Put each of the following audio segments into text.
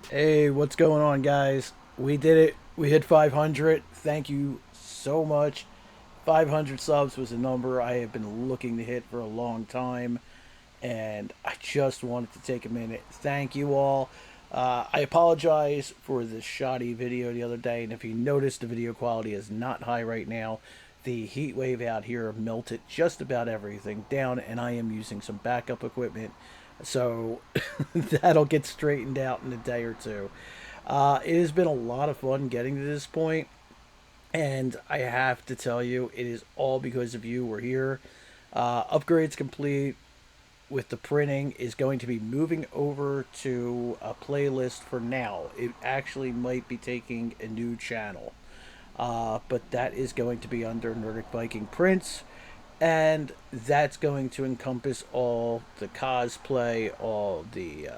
Hey, what's going on, guys? We did it. We hit 500. Thank you so much. 500 subs was a number I have been looking to hit for a long time, and I just wanted to take a minute. Thank you all. I apologize for the shoddy video the other day, and if you notice, the video quality is not high right now. The heat wave out here melted just about everything down, and I am using some backup equipment, so that'll get straightened out in a day or two. It has been a lot of fun getting to this point, and I have to tell you, it is all because of you. We're here. Upgrades complete with the printing is going to be moving over to a playlist for now. It actually might be taking a new channel, but that is going to be under Nerdic Viking Prints, and that's going to encompass all the cosplay, all the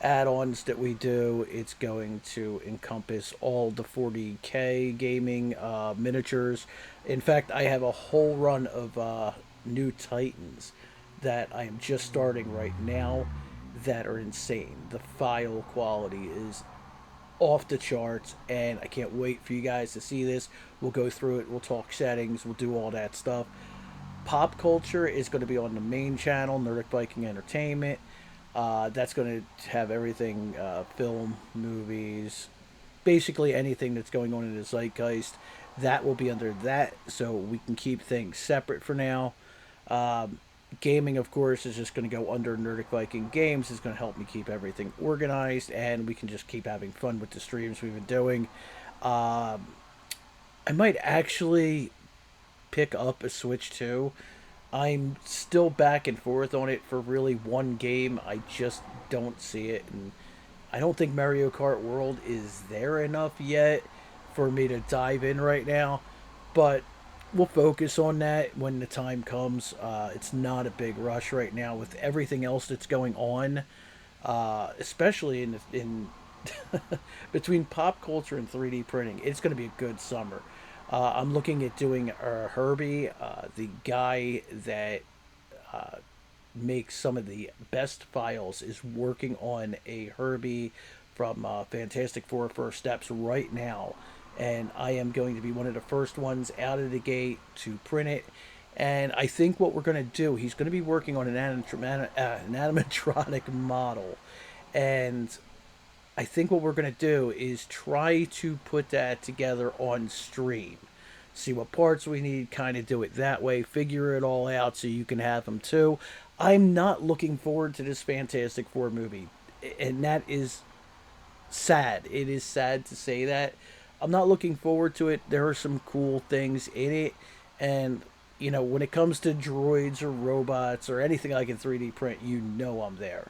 add-ons that we do. It's going to encompass all the 40K gaming miniatures. In fact, I have a whole run of new Titans that I am just starting right now that are insane. The file quality is off the charts, and I can't wait for you guys to see this. We'll go through it, we'll talk settings, we'll do all that stuff. Pop culture is going to be on the main channel, Nerdic Viking Entertainment. That's going to have everything, film, movies, basically anything that's going on in the zeitgeist. That will be under that, so we can keep things separate for now. Um, Gaming, of course, is just going to go under Nerdic Viking Games. It's going to help me keep everything organized, and we can just keep having fun with the streams we've been doing. Um, I might actually pick up a Switch too. I'm still back and forth on it for really one game. I just don't see it, and I don't think Mario Kart World is there enough yet for me to dive in right now. But we'll focus on that when the time comes. It's not a big rush right now with everything else that's going on, especially in between pop culture and 3D printing. It's going to be a good summer. I'm looking at doing Herbie, the guy that uh, makes some of the best files, is working on a Herbie from Fantastic Four First Steps right now. And I am going to be one of the first ones out of the gate to print it. And I think what we're going to do, he's going to be working on an animatronic model. And I think what we're going to do is try to put that together on stream. See what parts we need, kind of do it that way, figure it all out so you can have them too. I'm not looking forward to this Fantastic Four movie, and that is sad. It is sad to say that. I'm not looking forward to it. There are some cool things in it, and when it comes to droids or robots or anything I can 3D print, I'm there.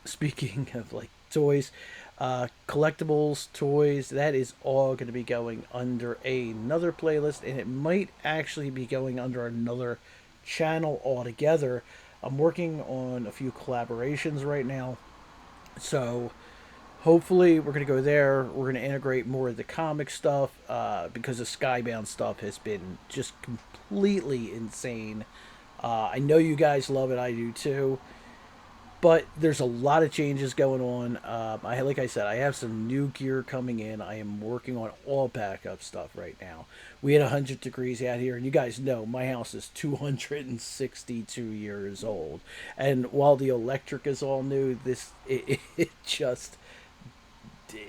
Speaking of like toys, collectibles, toys, that is all going to be going under another playlist, and it might actually be going under another channel altogether. I'm working on a few collaborations right now, so hopefully we're going to go there. We're going to integrate more of the comic stuff, because the Skybound stuff has been just completely insane. I know you guys love it. I do too. But there's a lot of changes going on. Like I said, I have some new gear coming in. I am working on all backup stuff right now. We had 100 degrees out here, and you guys know my house is 262 years old. And while the electric is all new, it just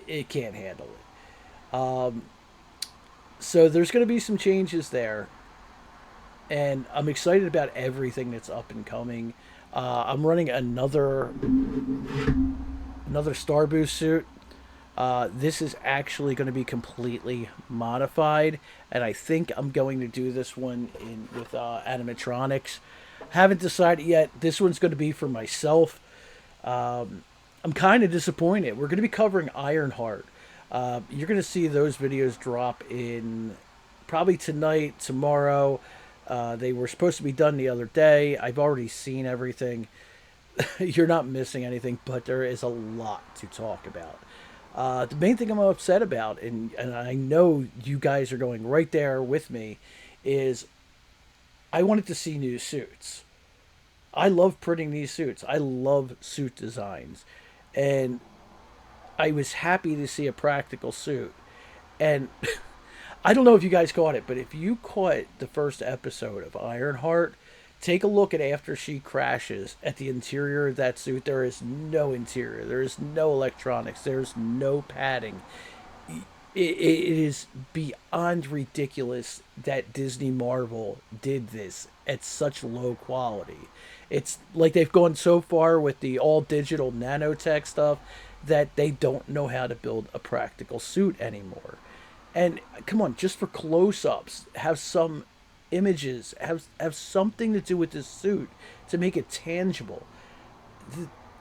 it can't handle it. So there's going to be some changes there, and I'm excited about everything that's up and coming. I'm running another Star Boost suit. This is actually going to be completely modified, and I think I'm going to do this one in with animatronics. Haven't decided yet. This one's going to be for myself. I'm kind of disappointed. We're going to be covering Ironheart. You're going to see those videos drop in probably tonight, tomorrow. They were supposed to be done the other day. I've already seen everything. You're not missing anything, but there is a lot to talk about. The main thing I'm upset about, and I know you guys are going right there with me, is I wanted to see new suits. I love printing these suits. I love suit designs. And I was happy to see a practical suit. And I don't know if you guys caught it, but if you caught the first episode of Ironheart, take a look at after she crashes at the interior of that suit. There is no interior, there is no electronics, there's no padding. It is beyond ridiculous that Disney Marvel did this at such low quality. It's like they've gone so far with the all digital nanotech stuff that they don't know how to build a practical suit anymore. And come on, just for close ups, have some images, have something to do with this suit to make it tangible.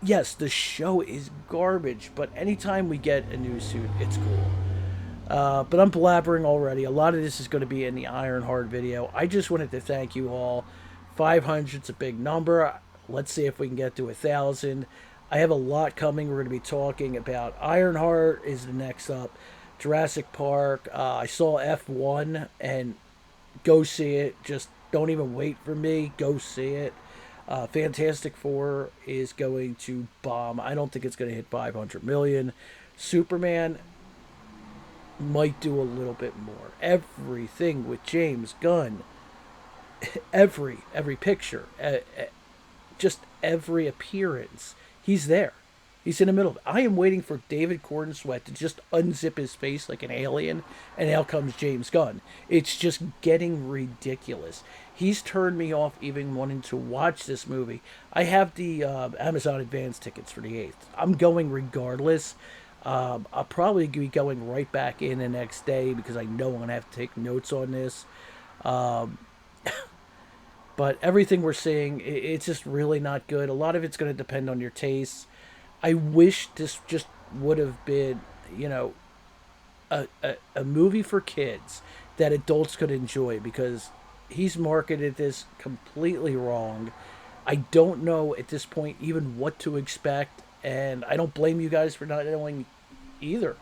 Yes, the show is garbage, but anytime we get a new suit, it's cool. But I'm blabbering already. A lot of this is going to be in the Ironheart video. I just wanted to thank you all. 500's a big number. Let's see if we can get to 1,000. I have a lot coming. We're going to be talking about Ironheart is the next up. Jurassic Park. I saw F1 and go see it. Just don't even wait for me. Go see it. Fantastic Four is going to bomb. I don't think it's going to hit 500 million. Superman might do a little bit more. Everything with James Gunn, every picture, just every appearance, he's there. He's in the middle. I am waiting for David Gordon Sweat to just unzip his face like an alien, and out comes James Gunn. It's just getting ridiculous. He's turned me off even wanting to watch this movie. I have the Amazon advance tickets for the 8th. I'm going regardless. I'll probably be going right back in the next day because I know I'm going to have to take notes on this. But everything we're seeing, it's just really not good. A lot of it's going to depend on your tastes. I wish this just would have been, a movie for kids that adults could enjoy because he's marketed this completely wrong. I don't know at this point even what to expect, and I don't blame you guys for not knowing either.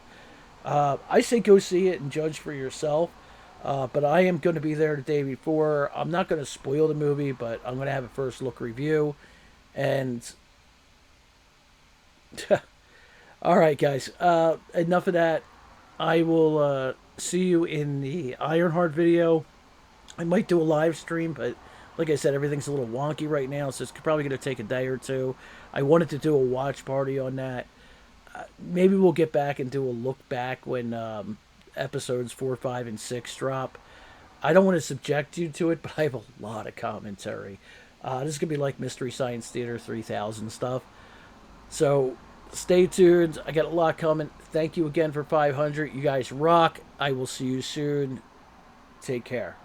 I say go see it and judge for yourself. But I am going to be there the day before. I'm not going to spoil the movie, but I'm going to have a first look review. And all right, guys. Enough of that. I will see you in the Ironheart video. I might do a live stream, but like I said, everything's a little wonky right now, so it's probably going to take a day or two. I wanted to do a watch party on that. Maybe we'll get back and do a look back when episodes 4, 5, and 6 drop. I don't want to subject you to it, but I have a lot of commentary. This is going to be like Mystery Science Theater 3000 stuff. So stay tuned. I got a lot coming. Thank you again for 500. You guys rock. I will see you soon. Take care.